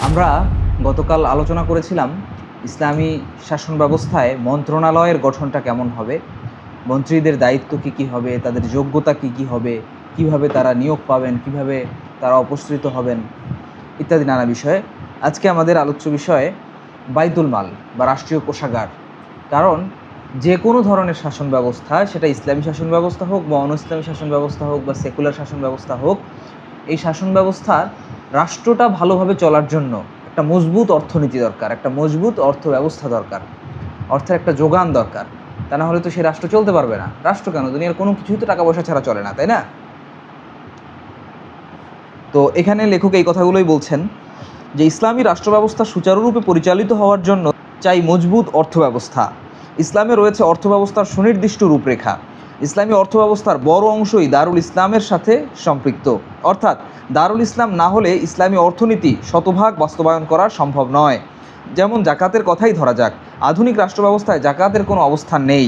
আমরা গতকাল আলোচনা করেছিলাম ইসলামী শাসন ব্যবস্থায় মন্ত্রণালয়ের গঠনটা কেমন হবে, মন্ত্রীদের দায়িত্ব কী হবে, তাদের যোগ্যতা কী হবে, কিভাবে তারা নিয়োগ পাবেন, কিভাবে তারা অপসৃত হবেন ইত্যাদি নানা বিষয়ে। আজকে আমাদের আলোচ্য বিষয়ে বাইতুল মাল বা রাষ্ট্রীয় কোষাগার। কারণ যে কোনো ধরনের শাসন ব্যবস্থা, সেটা ইসলামী শাসন ব্যবস্থা হোক বা অন ইসলামী শাসন ব্যবস্থা হোক বা সেকুলার শাসন ব্যবস্থা হোক, এই শাসন ব্যবস্থার রাষ্ট্রটা ভালোভাবে চলার জন্য একটা মজবুত অর্থনীতি দরকার, একটা মজবুত অর্থ ব্যবস্থা দরকার, অর্থের একটা যোগান দরকার। তা না হলে তো সেই রাষ্ট্র চলতে পারবে না। রাষ্ট্র কেন, দুনিয়ার কোনো কিছুই তো টাকা পয়সা ছাড়া চলে না, তাই না? তো এখানে লেখক এই কথাগুলোই বলছেন যে ইসলামী রাষ্ট্র ব্যবস্থা সুচারুরূপে পরিচালিত হওয়ার জন্য চাই মজবুত অর্থ ব্যবস্থা। ইসলামে রয়েছে অর্থ ব্যবস্থার সুনির্দিষ্ট রূপরেখা। ইসলামী অর্থ ব্যবস্থার বড় অংশই দারুল ইসলামের সাথে সম্পৃক্ত। অর্থাৎ দারুল ইসলাম না হলে ইসলামী অর্থনীতি শতভাগ বাস্তবায়ন করা সম্ভব নয়। যেমন জাকাতের কথাই ধরা যাক, আধুনিক রাষ্ট্র ব্যবস্থায় জাকাতের কোনো অবস্থান নেই।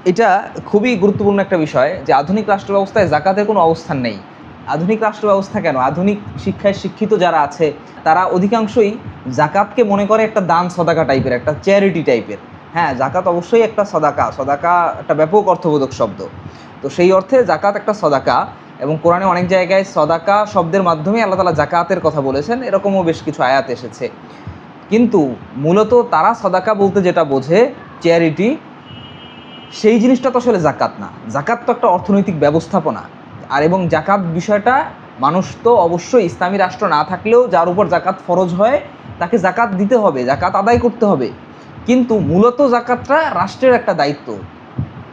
এটা খুবই গুরুত্বপূর্ণ একটা বিষয় যে আধুনিক রাষ্ট্র ব্যবস্থায় জাকাতের কোনো অবস্থান নেই। আধুনিক রাষ্ট্র ব্যবস্থা কেন, আধুনিক শিক্ষায় শিক্ষিত যারা আছে তারা অধিকাংশই জাকাতকে মনে করে একটা দান সদাকা টাইপের, একটা চ্যারিটি টাইপের। হ্যাঁ, জাকাত অবশ্যই একটা সদাকা, সদাকা একটা ব্যাপক অর্থবোধক শব্দ। তো সেই অর্থে জাকাত একটা সদাকা, এবং কোরআনে অনেক জায়গায় সদাকা শব্দের মাধ্যমে আল্লাহ তাআলা জাকাতের কথা বলেছেন, এরকমও বেশ কিছু আয়াত এসেছে। কিন্তু মূলত তারা সদাকা বলতে যেটা বোঝে, চ্যারিটি, সেই জিনিসটা তো আসলে জাকাত না। জাকাত তো একটা অর্থনৈতিক ব্যবস্থাপনা। আর এবং জাকাত বিষয়টা, মানুষ তো অবশ্যই ইসলামী রাষ্ট্র না থাকলেও যার উপর জাকাত ফরজ হয় তাকে জাকাত দিতে হবে, জাকাত আদায় করতে হবে। কিন্তু মূলত জাকাতটা রাষ্ট্রের একটা দায়িত্ব।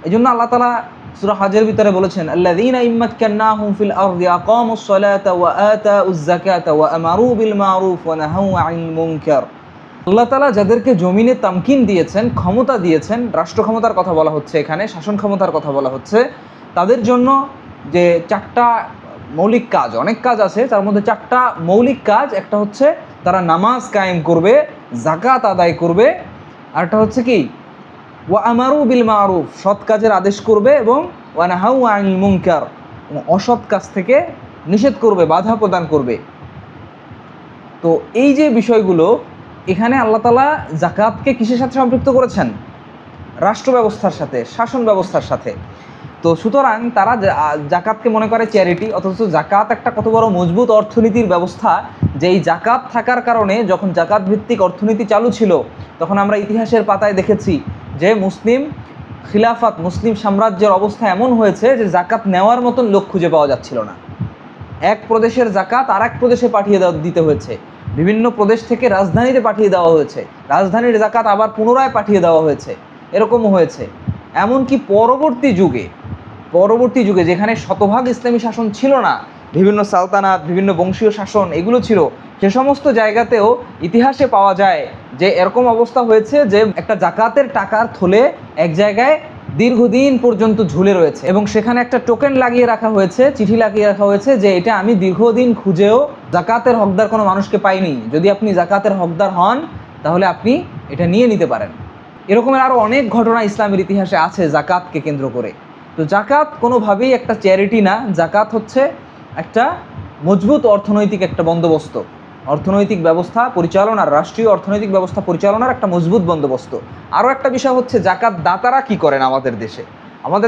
এই জন্য আল্লাহ তাআলা সূরা হজের ভিতরে বলেছেন, আল্লাযীনা ইম্মাক্কান্নাহুম ফিল আরদি আকামুস সালাতা ওয়া আতাউয যাকাতা ওয়া আমারু বিল মারুফ ওয়া নাহাউ আনিল মুনকার। আল্লাহ তাআলা যাদেরকে জমিনে তামকিন দিয়েছেন, ক্ষমতা দিয়েছেন, রাষ্ট্র ক্ষমতার কথা বলা হচ্ছে এখানে, শাসন ক্ষমতার কথা বলা হচ্ছে, তাদের জন্য যে চারটা মৌলিক কাজ, অনেক কাজ আছে তার মধ্যে চারটা মৌলিক কাজ, একটা হচ্ছে তারা নামাজ কায়েম করবে, জাকাত আদায় করবে, আরটা হচ্ছে কি ওয়া আমারু বিল মারুফ, সৎ কাজের আদেশ করবে, এবং ওয়া নাহাউ আনিল মুনকার, অসৎ কাজ থেকে নিষেধ করবে, বাধা প্রদান করবে। তো এই যে বিষয়গুলো, এখানে আল্লাহ তাআলা জাকাতকে কিসের সাথে সম্পৃক্ত করেছেন? রাষ্ট্র ব্যবস্থার সাথে, শাসন ব্যবস্থার সাথে। তো সুতরাং তারা জাকাতকে মনে করে চ্যারিটি, অথচ জাকাত একটা কত বড় মজবুত অর্থনীতির ব্যবস্থা। যে এই জাকাত থাকার কারণে যখন জাকাত ভিত্তিক অর্থনীতি চালু ছিল, তখন আমরা ইতিহাসের পাতায় দেখেছি যে মুসলিম খিলাফত, মুসলিম সাম্রাজ্যের অবস্থা এমন হয়েছে যে জাকাত নেওয়ার মতন লোক খুঁজে পাওয়া যাচ্ছিল না। এক প্রদেশের জাকাত আর এক প্রদেশে পাঠিয়ে দিতে হয়েছে, বিভিন্ন প্রদেশ থেকে রাজধানীতে পাঠিয়ে দেওয়া হয়েছে, রাজধানীর জাকাত আবার পুনরায় পাঠিয়ে দেওয়া হয়েছে, এরকমও হয়েছে। এমনকি পরবর্তী যুগে যেখানে শতভাগ ইসলামী শাসন ছিল না, বিভিন্ন সালতানাত, বিভিন্ন বংশীয় শাসন এগুলো ছিল, সে সমস্ত জায়গাতেও ইতিহাসে পাওয়া যায় যে এরকম অবস্থা হয়েছে যে একটা জাকাতের টাকার থলে এক জায়গায় দীর্ঘদিন পর্যন্ত ঝুলে রয়েছে, এবং সেখানে একটা টোকেন লাগিয়ে রাখা হয়েছে, চিঠি লাগিয়ে রাখা হয়েছে যে এটা আমি দীর্ঘদিন খুঁজেও জাকাতের হকদার কোনো মানুষকে পাইনি, যদি আপনি জাকাতের হকদার হন তাহলে আপনি এটা নিয়ে নিতে পারেন। এরকমের আরও অনেক ঘটনা ইসলামের ইতিহাসে আছে জাকাতকে কেন্দ্র করে। তো জাকাত কোনোভাবেই একটা চ্যারিটি না, জাকাত হচ্ছে একটা মজবুত অর্থনৈতিক একটা বন্দোবস্ত, অর্থনৈতিক ব্যবস্থা পরিচালনার, রাষ্ট্রীয় অর্থনৈতিক ব্যবস্থা পরিচালনার একটা মজবুত বন্দোবস্ত। আরও একটা বিষয় হচ্ছে জাকাত দাতারা কি করেন আমাদের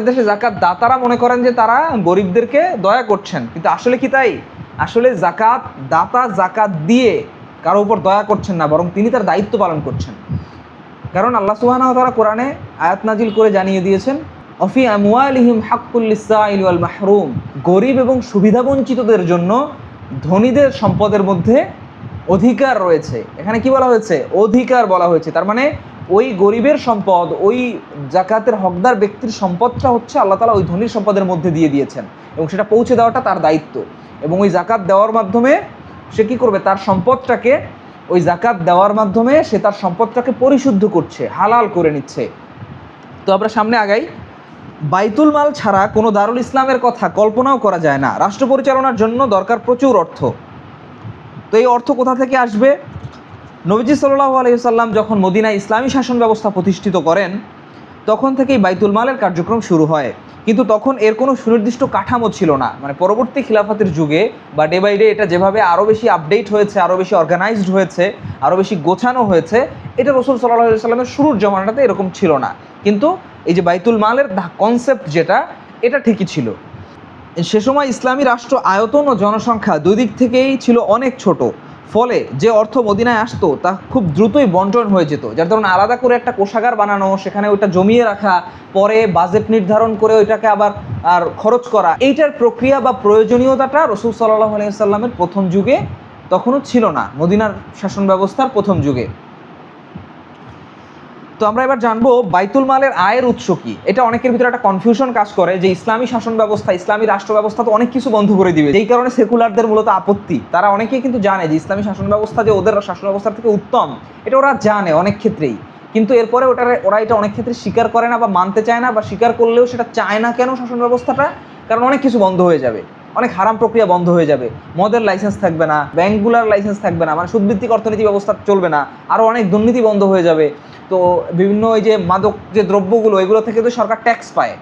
দেশে জাকাত দাতারা মনে করেন যে তারা গরিবদেরকে দয়া করছেন, কিন্তু আসলে কি তাই? আসলে জাকাত দাতা জাকাত দিয়ে কারো উপর দয়া করছেন না, বরং তিনি তার দায়িত্ব পালন করছেন। কারণ আল্লাহ সুবহানাহু ওয়া তাআলা কোরআনে আয়াত নাজিল করে জানিয়ে দিয়েছেন, অফি আমওয়ালিহিম হাক্কুল লিসাইল ওয়াল মাহরুম, গরিব এবং সুবিধাবঞ্চিতদের জন্য ধনীদের সম্পদের মধ্যে অধিকার রয়েছে। এখানে কি বলা হয়েছে? অধিকার বলা হয়েছে। তার মানে ওই গরিবের সম্পদ, ওই জাকাতের হকদার ব্যক্তির সম্পদটা হচ্ছে আল্লাহ তাআলা ওই ধনীর সম্পদের মধ্যে দিয়ে দিয়েছেন, এবং সেটা পৌঁছে দেওয়াটা তার দায়িত্ব। এবং ওই জাকাত দেওয়ার মাধ্যমে সে কী করবে? তার সম্পদটাকে, ওই জাকাত দেওয়ার মাধ্যমে সে তার সম্পদটাকে পরিশুদ্ধ করছে, হালাল করে নিচ্ছে। তো আমরা সামনে আগাই। বাইতুল মাল ছাড়া কোনো দারুল ইসলামের কথা কল্পনাও করা যায় না। রাষ্ট্র পরিচালনার জন্য দরকার প্রচুর অর্থ। তো এই অর্থ কোথা থেকে আসবে? নবীজি সাল্লাল্লাহু আলাইহি ওয়াসাল্লাম যখন মদিনায় ইসলামী শাসন ব্যবস্থা প্রতিষ্ঠিত করেন, তখন থেকেই বাইতুল মালের কার্যক্রম শুরু হয়। কিন্তু তখন এর কোনো সুনির্দিষ্ট কাঠামো ছিল না। মানে পরবর্তী খিলাফতের যুগে বা ডে বাই ডে এটা যেভাবে আরও বেশি আপডেট হয়েছে, আরও বেশি অর্গানাইজড হয়েছে, আরও বেশি গোছানো হয়েছে, এটা রাসূল সাল্লাল্লাহু আলাইহি সাল্লামের শুরুর জমানাটাতে এরকম ছিল না। কিন্তু এই যে বাইতুল মালের কনসেপ্ট যেটা, এটা ঠিকই ছিল। সে সময় ইসলামী রাষ্ট্র আয়তন ও জনসংখ্যা দুই দিক থেকেই ছিল অনেক ছোট, ফলে যে অর্থ মদিনায় আসতো তা খুব দ্রুতই বন্টন হয়ে যেত। যার ধরুন আলাদা করে একটা কোষাগার বানানো, সেখানে ওইটা জমিয়ে রাখা, পরে বাজেট নির্ধারণ করে ওইটাকে আবার খরচ করা, এইটার প্রক্রিয়া বা প্রয়োজনীয়তাটা রাসূল সাল্লাল্লাহু আলাইহি সাল্লামের প্রথম যুগে তখনও ছিল না, মদিনার শাসন ব্যবস্থার প্রথম যুগে। তো আমরা এবার জানবো বাইতুল মালের আয়ের উৎস কি। এটা অনেকের ভিতরে একটা কনফিউশন কাজ করে যে ইসলামী শাসন ব্যবস্থা, ইসলামী রাষ্ট্র ব্যবস্থা তো অনেক কিছু বন্ধ করে দিবে, যেই কারণে সেকুলারদের মূলত আপত্তি। তারা অনেকেই কিন্তু জানে যে ইসলামী শাসন ব্যবস্থা যে ওদের শাসন ব্যবস্থার থেকে উত্তম, এটা ওরা জানে অনেক ক্ষেত্রেই, কিন্তু এরপরে ওরা এটা অনেক ক্ষেত্রে স্বীকার করে না বা মানতে চায় না, বা স্বীকার করলেও সেটা চায় না। কেন শাসন ব্যবস্থাটা? কারণ অনেক কিছু বন্ধ হয়ে যাবে, অনেক হারাম প্রক্রিয়া বন্ধ হয়ে যাবে, মদের লাইসেন্স থাকবে না, ব্যাংকগুলার লাইসেন্স থাকবে না, মানে সুদভিত্তিক অর্থনীতি ব্যবস্থা চলবে না, আরও অনেক দুর্নীতি বন্ধ হয়ে যাবে। তো বিভিন্ন এই যে মাদক যে দ্রব্যগুলো, এগুলো থেকে তো সরকার ট্যাক্স পায়,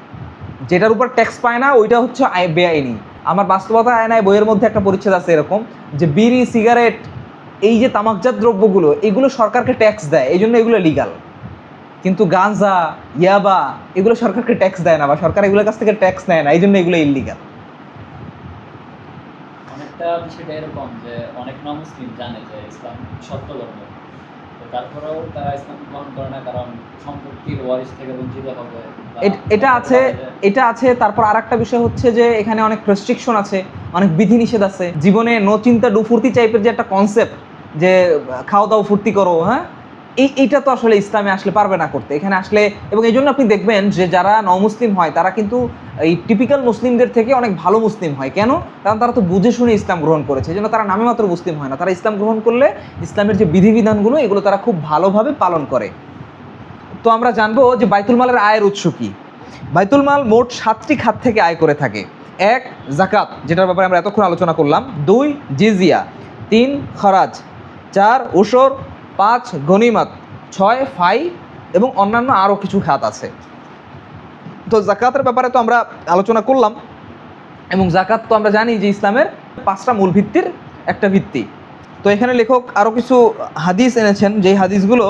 যেটার উপর ট্যাক্স পায় না ওইটা হচ্ছে বেআইনি। আমার বাস্তবতা আয়নায় বইয়ের মধ্যে একটা পরিচ্ছেদ আছে এরকম, যে বিড়ি, সিগারেট, এই যে তামাকজাত দ্রব্যগুলো, এগুলো সরকারকে ট্যাক্স দেয়, এই জন্য এগুলো লিগাল। কিন্তু গাঁজা, ইয়াবা, এগুলো সরকারকে ট্যাক্স দেয় না, বা সরকার এগুলোর কাছ থেকে ট্যাক্স নেয় না, এই জন্য এগুলো ইললিগাল। অনেকটা বিষয়টা এরকম যে অনেক মুসলিম জানে যে ইসলাম সত্য ধর্ম, তারপরেও তারা ইসলাম গ্রহণ করে না, কারণ সম্পত্তির ওয়ারিশ থেকে বঞ্চিত হবে। এটা আছে। তারপর আর একটা বিষয় হচ্ছে যে এখানে অনেক রেস্ট্রিকশন আছে, অনেক বিধিনিষেধ আছে। জীবনে নো চিন্তা ডু ফুর্তি টাইপের যে একটা কনসেপ্ট, যে খাও দাও ফুর্তি করো, হ্যাঁ, এইটা তো আসলে ইসলামে আসলে পারবে না করতে এখানে আসলে। এবং এই জন্য আপনি দেখবেন যে যারা মুসলিম হয় তারা কিন্তু এই টিপিক্যাল মুসলিমদের থেকে অনেক ভালো মুসলিম হয়। কেন? কারণ তারা তো বুঝে শুনে ইসলাম গ্রহণ করেছে, এই জন্য তারা নামে মাত্র মুসলিম হয় না। তারা ইসলাম গ্রহণ করলে ইসলামের যে বিধিবিধানগুলো, এগুলো তারা খুব ভালোভাবে পালন করে। তো আমরা জানবো যে বাইতুল মালের আয়ের উৎস কি। বাইতুল মাল মোট 7টি খাত থেকে আয় করে থাকে। 1, জাকাত, যেটার ব্যাপারে আমরা এতক্ষণ আলোচনা করলাম। 2, জিজিয়া। 3, খরাজ। 4, উশর। 5, গনিমত। 6, ফাই, এবং অন্যান্য আরও কিছু খাত আছে। তো জাকাতের ব্যাপারে তো আমরা আলোচনা করলাম, এবং জাকাত তো আমরা জানি যে ইসলামের 5টা মূল ভিত্তির একটা ভিত্তি। তো এখানে লেখক আরও কিছু হাদিস এনেছেন, যেই হাদিসগুলো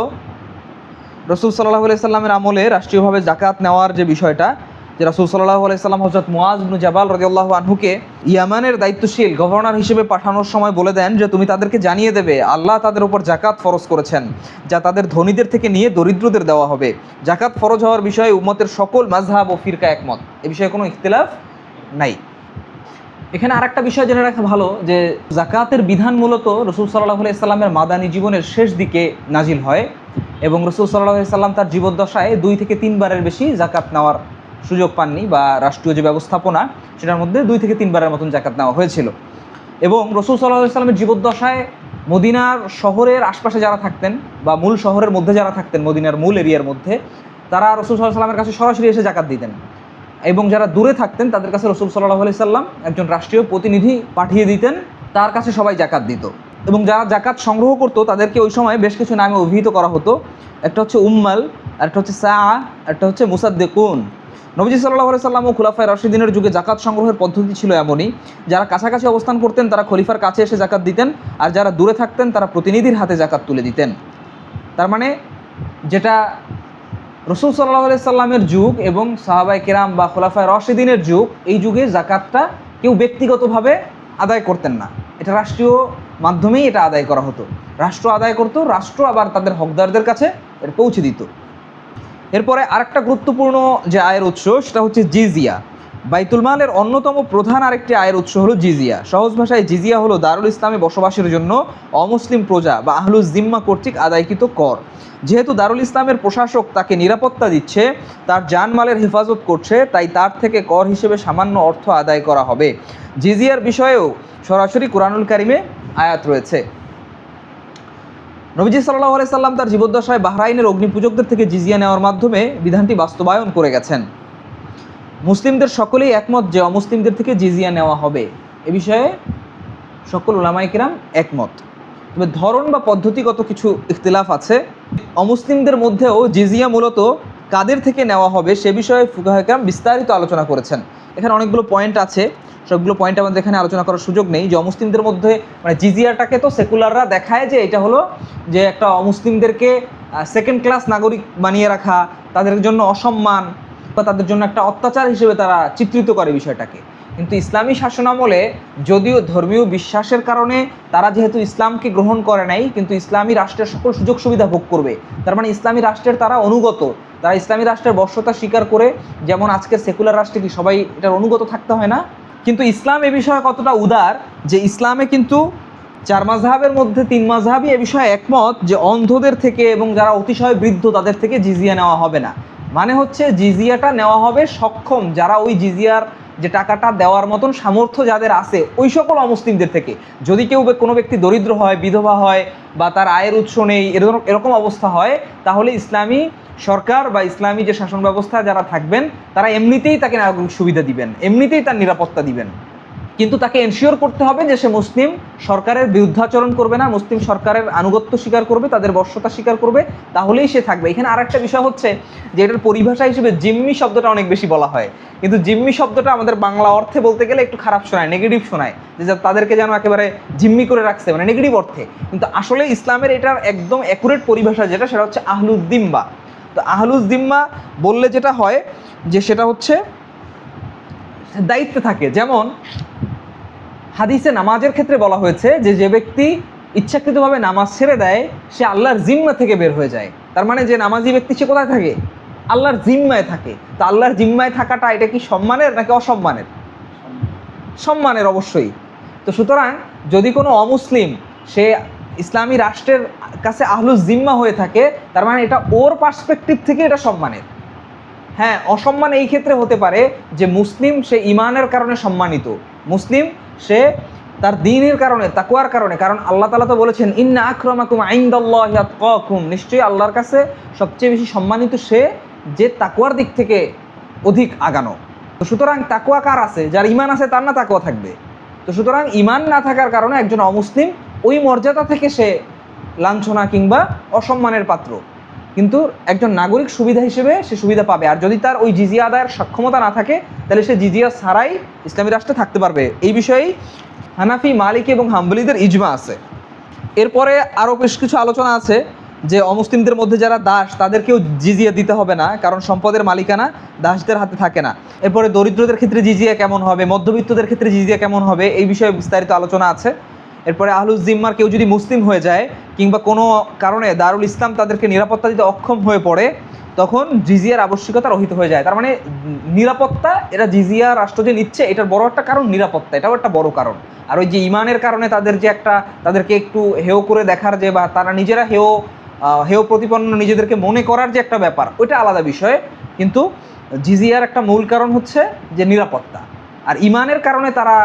রাসূল সাল্লাল্লাহু আলাইহি সাল্লামের আমলে রাষ্ট্রীয়ভাবে জাকাত নেওয়ার যে বিষয়টা, যে রাসূল সাল্লাল্লাহু আলাইহি সাল্লাম হযরত মুআজ ইবনে জাবাল রাদিয়াল্লাহু আনহুকে ইয়ামানের দায়িত্বশীল গভর্নর হিসেবে পাঠানোর সময় বলে দেন যে তুমি তাদেরকে জানিয়ে দেবে আল্লাহ তাদের উপর জাকাত ফরজ করেছেন, যা তাদের ধনীদের থেকে নিয়ে দরিদ্রদের দেওয়া হবে। জাকাত ফরজ হওয়ার বিষয়ে উম্মতের সকল মাযহাব ও ফিরকা একমত, এ বিষয়ে কোনো ইখতিলাফ নাই। এখানে আরেকটা বিষয় জেনে রাখা ভালো যে জাকাতের বিধান মূলত রাসূল সাল্লাল্লাহু আলাইহি সাল্লামের মাদানী জীবনের শেষ দিকে নাজিল হয়, এবং রাসূল সাল্লাল্লাহু আলাইহি সাল্লাম তার জীবদ্দশায় 2 থেকে 3 বারের বেশি জাকাত নেওয়ার সুযোগ পাননি, বা রাষ্ট্রীয় যে ব্যবস্থাপনা সেটার মধ্যে 2 থেকে 3 বারের মতন জাকাত নেওয়া হয়েছিল। এবং রাসূল সাল্লাল্লাহু আলাইহি সাল্লামের জীবদ্দশায় মদিনার শহরের আশপাশে যারা থাকতেন, বা মূল শহরের মধ্যে যারা থাকতেন, মদিনার মূল এরিয়ার মধ্যে, তারা রাসূল সাল্লাল্লাহু আলাইহি সাল্লামের কাছে সরাসরি এসে জাকাত দিতেন। এবং যারা দূরে থাকতেন তাদের কাছে রাসূল সাল্লাল্লাহু আলাইহি সাল্লাম একজন রাষ্ট্রীয় প্রতিনিধি পাঠিয়ে দিতেন, তার কাছে সবাই জাকাত দিত। এবং যারা জাকাত সংগ্রহ করতো তাদেরকে ওই সময় বেশ কিছু নামে অভিহিত করা হতো। একটা হচ্ছে উম্মাল, একটা হচ্ছে সাআ, একটা হচ্ছে মুসাদ্দিকুন। নবীজি সাল্লাল্লাহু আলাইহি সাল্লাম ও খুলাফায়ে রাশিদিনের যুগে জাকাত সংগ্রহের পদ্ধতি ছিল এমনই, যারা কাছাকাছি অবস্থান করতেন তারা খলিফার কাছে এসে জাকাত দিতেন, আর যারা দূরে থাকতেন তারা প্রতিনিধির হাতে জাকাত তুলে দিতেন। তার মানে যেটা রাসূল সাল্লাল্লাহু আলাইহি সাল্লামের যুগ এবং সাহাবায়ে কেরাম বা খুলাফায়ে রাশিদিনের যুগ, এই যুগে জাকাতটা কেউ ব্যক্তিগতভাবে আদায় করতেন না, এটা রাষ্ট্রীয় মাধ্যমেই এটা আদায় করা হতো। রাষ্ট্র আদায় করতো, রাষ্ট্র আবার তাদের হকদারদের কাছে এটা পৌঁছে দিত। এরপরে আরেকটা গুরুত্বপূর্ণ যে আয়ের উৎস, সেটা হচ্ছে জিজিয়া। বাইতুল মালের অন্যতম প্রধান আরেকটি আয়ের উৎস হলো জিজিয়া। সহজ ভাষায় জিজিয়া হলো দারুল ইসলামে বসবাসের জন্য অমুসলিম প্রজা বা আহলুজ জিম্মা কর্তৃক আদায়কৃত কর। যেহেতু দারুল ইসলামের প্রশাসক তাকে নিরাপত্তা দিচ্ছে, তার জানমালের হেফাজত করছে, তাই তার থেকে কর হিসেবে সামান্য অর্থ আদায় করা হবে। জিজিয়ার বিষয়েও সরাসরি কুরআনুল কারিমে আয়াত রয়েছে। নবীজি সাল্লাল্লাহু আলাইহি সাল্লাম তার জীবদ্দশায় বাহরাইনের অগ্নিপূজকদের থেকে জিজিয়া নেওয়ার মাধ্যমে বিধানটি বাস্তবায়ন করে গেছেন। মুসলিমদের সকলেই একমত যে অমুসলিমদের থেকে জিজিয়া নেওয়া হবে, এ বিষয়ে সকল উলামায়ে কিরাম একমত। তবে ধরন বা পদ্ধতিগত কিছু ইখতিলাফ আছে। অমুসলিমদের মধ্যেও জিজিয়া মূলত কাদের থেকে নেওয়া হবে সে বিষয়ে ফুকাহায়ে কেরাম বিস্তারিত আলোচনা করেছেন। এখানে অনেকগুলো পয়েন্ট আছে, সবগুলো পয়েন্ট আমাদের এখানে আলোচনা করার সুযোগ নেই। যে অমুসলিমদের মধ্যে মানে জিজিয়াটাকে তো সেকুলাররা দেখায় যে এটা হলো যে একটা অমুসলিমদেরকে সেকেন্ড ক্লাস নাগরিক বানিয়ে রাখা, তাদের জন্য অসম্মান বা তাদের জন্য একটা অত্যাচার হিসেবে তারা চিত্রিত করে বিষয়টাকে। কিন্তু ইসলামী শাসনামলে যদিও ধর্মীয় বিশ্বাসের কারণে তারা যেহেতু ইসলামকে গ্রহণ করে নাই, কিন্তু ইসলামী রাষ্ট্রের সকল সুযোগ সুবিধা ভোগ করবে। তার মানে ইসলামী রাষ্ট্রের তারা অনুগত, তারা ইসলামী রাষ্ট্রের বর্ষতা স্বীকার করে। যেমন আজকের সেকুলার রাষ্ট্রে কি সবাই এটার অনুগত থাকতে হয় না? কিন্তু ইসলাম এ বিষয়ে কতটা উদার যে ইসলামে কিন্তু 4 মাযহাবের মধ্যে 3 মাযহাবই এ বিষয়ে একমত যে অন্ধদের থেকে এবং যারা অতিশয় বৃদ্ধ তাদের থেকে জিজিয়া নেওয়া হবে না। মানে হচ্ছে জিজিয়াটা নেওয়া হবে সক্ষম যারা ওই জিজিয়ার যে টাকাটা দেওয়ার মতন সামর্থ্য যাদের আছে ওই সকল অমুসলিমদের থেকে। যদি কেউ কোনো ব্যক্তি দরিদ্র হয়, বিধবা হয় বা তার আয়ের উৎস নেই, এরকম অবস্থা হয়, তাহলে ইসলামী সরকার বা ইসলামী যে শাসন ব্যবস্থা যারা থাকবেন তারা এমনিতেই তাকে নাগরিক সুবিধা দিবেন, এমনিতেই তার নিরাপত্তা দিবেন। কিন্তু তাকে এনশিওর করতে হবে যে সে মুসলিম সরকারের বিরুদ্ধাচরণ করবে না, মুসলিম সরকারের আনুগত্য স্বীকার করবে, তাদের বর্ষতা স্বীকার করবে, তাহলেই সে থাকবে। এখানে আরেকটা বিষয় হচ্ছে যে এটার পরিভাষা হিসেবে জিম্মি শব্দটা অনেক বেশি বলা হয়, কিন্তু জিম্মি শব্দটা আমাদের বাংলা অর্থে বলতে গেলে একটু খারাপ শোনায়, নেগেটিভ শোনায়, যে তাদেরকে যেন একেবারে জিম্মি করে রাখছে, মানে নেগেটিভ অর্থে। কিন্তু আসলে ইসলামের এটার একদম অ্যাকুরেট পরিভাষা যেটা, সেটা হচ্ছে আহলুদ্দিম্মা। তো আহলুদ্দিম্মা বললে যেটা হয় যে সেটা হচ্ছে দায়িত্বে থাকে। যেমন হাদিসে নামাজের ক্ষেত্রে বলা হয়েছে যে যে ব্যক্তি ইচ্ছাকৃতভাবে নামাজ ছেড়ে দেয় সে আল্লাহর জিম্মা থেকে বের হয়ে যায়। তার মানে যে নামাজি ব্যক্তি সে কোথায় থাকে? আল্লাহর জিম্মায় থাকে। তো আল্লাহর জিম্মায় থাকাটা এটা কি সম্মানের নাকি অসম্মানের? সম্মানের অবশ্যই। তো সুতরাং যদি কোনো অমুসলিম সে ইসলামী রাষ্ট্রের কাছে আহলুজ জিম্মা হয়ে থাকে, তার মানে এটা ওর পার্সপেক্টিভ থেকে এটা সম্মানের। হ্যাঁ, অসম্মান এই ক্ষেত্রে হতে পারে যে মুসলিম সে ইমানের কারণে সম্মানিত, মুসলিম সে তার দ্বীনের কারণে, তাকওয়ার কারণে। কারণ আল্লাহ তাআলা তো বলেছেন ইন্না আকরামাকুম ইনদাল্লাহি আতকাকুম, নিশ্চয়ই আল্লাহর কাছে সবচেয়ে বেশি সম্মানিত সে যে তাকওয়ার দিক থেকে অধিক আগানো। তো সুতরাং তাকওয়া কার আছে? যার ইমান আছে তার না তাকওয়া থাকবে? তো সুতরাং ইমান না থাকার কারণে একজন অমুসলিম ওই মর্যাদা থেকে সে লাঞ্ছনা কিংবা অসম্মানের পাত্র, কিন্তু একজন নাগরিক সুবিধা হিসেবে সে সুবিধা পাবে। আর যদি তার ওই জিজিয়া আদায়ের সক্ষমতা না থাকে তাহলে সে জিজিয়া ছাড়াই ইসলামী রাষ্ট্রে থাকতে পারবে। এই বিষয়েই হানাফি, মালিকি এবং হাম্বলিদের ইজমা আছে। এরপরে আরও বেশ কিছু আলোচনা আছে যে অমুসলিমদের মধ্যে যারা দাস তাদেরকেও জিজিয়া দিতে হবে না, কারণ সম্পদের মালিকানা দাসদের হাতে থাকে না। এরপরে দরিদ্রদের ক্ষেত্রে জিজিয়া কেমন হবে, মধ্যবিত্তদের ক্ষেত্রে জিজিয়া কেমন হবে, এই বিষয়ে বিস্তারিত আলোচনা আছে। এরপরে আহলুজ জিম্মার কেউ যদি মুসলিম হয়ে যায় কিংবা কোনো কারণে দারুল ইসলাম তাদেরকে নিরাপত্তা দিতে অক্ষম হয়ে পড়ে, তখন জিজিয়ার আবশ্যিকতা রহিত হয়ে যায়। তার মানে নিরাপত্তা, এটা জিজিয়া রাষ্ট্র যে নিচ্ছে এটার বড় একটা কারণ নিরাপত্তা, এটাও একটা বড় কারণ। আর ওই যে ইমানের কারণে তাদের যে একটা, তাদেরকে একটু হেয় করে দেখার যে, বা তারা নিজেরা হেয় প্রতিপন্ন নিজেদেরকে মনে করার যে একটা ব্যাপার, ওইটা আলাদা বিষয়। কিন্তু জিজিয়ার একটা মূল কারণ হচ্ছে যে নিরাপত্তা। আর ইমানের কারণে তারা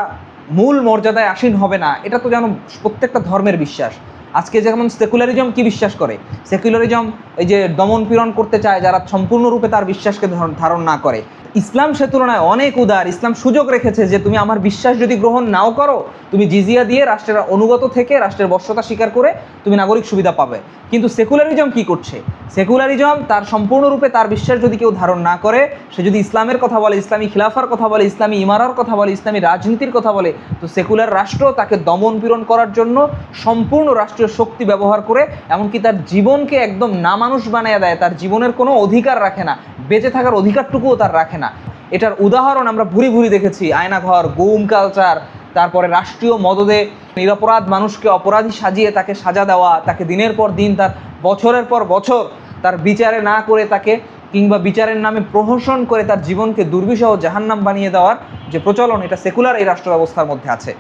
মূল মর্যাদায় আসীন হবে না, এটা তো যেন প্রত্যেকটা ধর্মের বিশ্বাস। আজকে যেমন সেকুলারিজম কি বিশ্বাস করে, সেকুলারিজম এই যে দমন পীড়ন করতে চায় যারা সম্পূর্ণরূপে তার বিশ্বাসকে ধারণ না করে। ইসলাম সে তুলনায় অনেক উদার। ইসলাম সুযোগ রেখেছে যে তুমি আমার বিশ্বাস যদি গ্রহণ নাও করো, তুমি জিজিয়া দিয়ে রাষ্ট্রের অনুগত থেকে রাষ্ট্রের বর্ষতা স্বীকার করে তুমি নাগরিক সুবিধা পাবে। কিন্তু সেকুলারিজম কি করছে? সেকুলারিজম তার সম্পূর্ণরূপে তার বিশ্বাস যদি কেউ ধারণ না করে, সে যদি ইসলামের কথা বলে, ইসলামী খিলাফার কথা বলে, ইসলামী ইমারার কথা বলে, ইসলামী রাজনীতির কথা বলে, তো সেকুলার রাষ্ট্র তাকে দমন পীড়ন করার জন্য সম্পূর্ণ রাষ্ট্রীয় শক্তি ব্যবহার করে, এমনকি তার জীবনকে একদম নামানুষ বানিয়ে দেয়, তার জীবনের কোনো অধিকার রাখে না, বেঁচে থাকার অধিকারটুকুও তার রাখে না। এটার উদাহরণ আমরা ভুরি ভুরি দেখেছি। আয়নাঘর, গুম কালচার, তারপরে রাষ্ট্রীয় মদদে নিরপরাধ মানুষকে অপরাধী সাজিয়ে তাকে সাজা দেওয়া, তাকে দিনের পর দিন, তার বছরের পর বছর তার বিচারে না করে তাকে, কিংবা বিচারের নামে প্রহসন করে তার জীবনকে দুর্বিষহ জাহান্নাম বানিয়ে দেওয়ার যে প্রচলন, এটা সেকুলার এই রাষ্ট্র ব্যবস্থার মধ্যে আছে।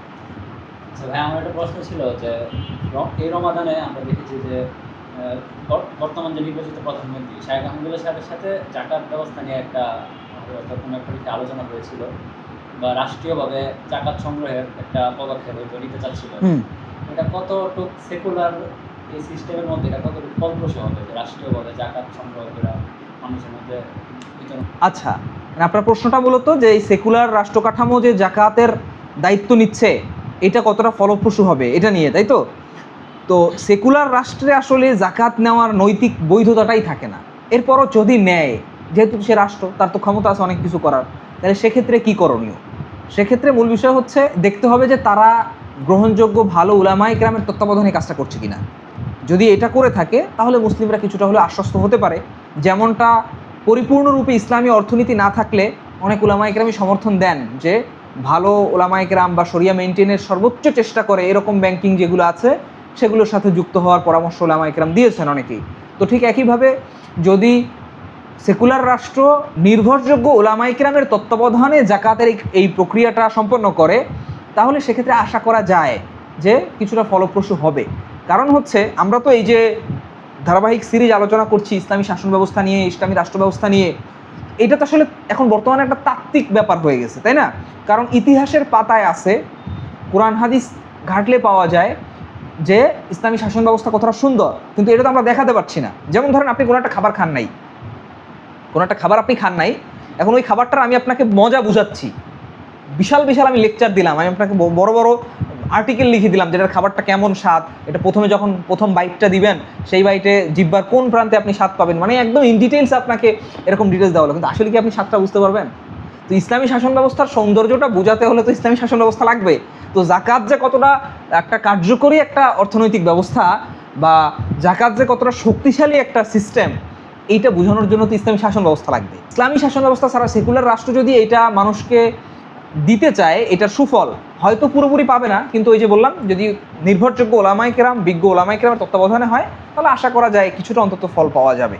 ভাই, আমার একটা প্রশ্ন ছিল যে এই রমাদানে আমরা দেখেছি যে বর্তমান যে নির্বাচিত প্রধানমন্ত্রী শাহেখ আহমদুল্লাহ সাহেবের সাথে জাকাত ব্যবস্থা নিয়ে একটা আলোচনা হয়েছিল, বা রাষ্ট্রীয়ভাবে জাকাত সংগ্রহের একটা পদক্ষেপ নিতে চাচ্ছিল। এটা কতটুকু সেকুলার এই সিস্টেমের মধ্যে, এটা কতটুকু ফলপ্রসূ হবে যে রাষ্ট্রীয়ভাবে জাকাত সংগ্রহ করা মানুষের মধ্যে? আচ্ছা, আপনার প্রশ্নটা মূলত যে এই সেকুলার রাষ্ট্র কাঠামো যে জাকাতের দায়িত্ব নিচ্ছে এটা কতটা ফলপ্রসূ হবে এটা নিয়ে, তাই তো? তো সেকুলার রাষ্ট্রে আসলে জাকাত নেওয়ার নৈতিক বৈধতাটাই থাকে না। এরপরও যদি নেয়, যেহেতু সে রাষ্ট্র, তার তো ক্ষমতা আছে অনেক কিছু করার, তাহলে সেক্ষেত্রে কী করণীয়? সেক্ষেত্রে মূল বিষয় হচ্ছে দেখতে হবে যে তারা গ্রহণযোগ্য ভালো উলামায়ে কেরামের তত্ত্বাবধানে কাজটা করছে কিনা। যদি এটা করে থাকে তাহলে মুসলিমরা কিছুটা হলে আশ্বস্ত হতে পারে, যেমনটা পরিপূর্ণরূপে ইসলামী অর্থনীতি না থাকলে অনেক উলামায়ে কেরামই সমর্থন দেন যে ভালো উলামায়ে কেরাম বা শরিয়া মেনটেনের সর্বোচ্চ চেষ্টা করে এরকম ব্যাংকিং যেগুলো আছে সেগুলোর সাথে যুক্ত হওয়ার পরামর্শ উলামায়ে কেরাম দিয়েছেন অনেকেই। তো ঠিক একইভাবে যদি সেকুলার রাষ্ট্র নির্ভরযোগ্য উলামায়ে কেরামের তত্ত্বাবধানে জাকাতের এই প্রক্রিয়াটা সম্পন্ন করে, তাহলে সেক্ষেত্রে আশা করা যায় যে কিছুটা ফলপ্রসূ হবে। কারণ হচ্ছে আমরা তো এই যে ধারাবাহিক সিরিজ আলোচনা করছি ইসলামী শাসন ব্যবস্থা নিয়ে, ইসলামী রাষ্ট্র ব্যবস্থা নিয়ে, এটা তো আসলে এখন বর্তমানে একটা তাত্ত্বিক ব্যাপার হয়ে গেছে, তাই না? কারণ ইতিহাসের পাতায় আছে, কোরআন হাদিস ঘাটলে পাওয়া যায় যে ইসলামী শাসন ব্যবস্থা কতটা সুন্দর, কিন্তু এটা তো আমরা দেখাতে পারছি না। যেমন ধরেন আপনি কোনো একটা খাবার খান নাই, কোনো একটা খাবার আপনি খান নাই, এখন ওই খাবারটার আমি আপনাকে মজা বুঝাচ্ছি, বিশাল বিশাল আমি লেকচার দিলাম, আমি আপনাকে বড় বড় আর্টিকেল লিখে দিলাম যেটার খাবারটা কেমন স্বাদ, এটা প্রথমে যখন প্রথম বাইটটা দিবেন সেই বাইটে জিহ্বার কোন প্রান্তে আপনি স্বাদ পাবেন, মানে একদম ইন ডিটেলস আপনাকে এরকম ডিটেলস দেওয়া হলো, কিন্তু আসলে কি আপনি স্বাদটা বুঝতে পারবেন? তো ইসলামী শাসন ব্যবস্থার সৌন্দর্যটা বোঝাতে হলে তো ইসলামী শাসন ব্যবস্থা লাগবে। তো জাকাত যে কতটা একটা কার্যকরী একটা অর্থনৈতিক ব্যবস্থা বা জাকাত যে কতটা শক্তিশালী একটা সিস্টেম, এইটা বোঝানোর জন্য তো ইসলামী শাসন ব্যবস্থা লাগবে। ইসলামী শাসন ব্যবস্থা ছাড়া সেকুলার রাষ্ট্র যদি এটা মানুষকে দিতে চায়, এটার সুফল হয়তো পুরোপুরি পাবে না, কিন্তু ওই যে বললাম যদি নির্ভরযোগ্য ওলামায়ে কেরাম, বিজ্ঞ ওলামায়ে কেরামের তত্ত্বাবধানে হয় তাহলে আশা করা যায় কিছুটা অন্তত ফল পাওয়া যাবে।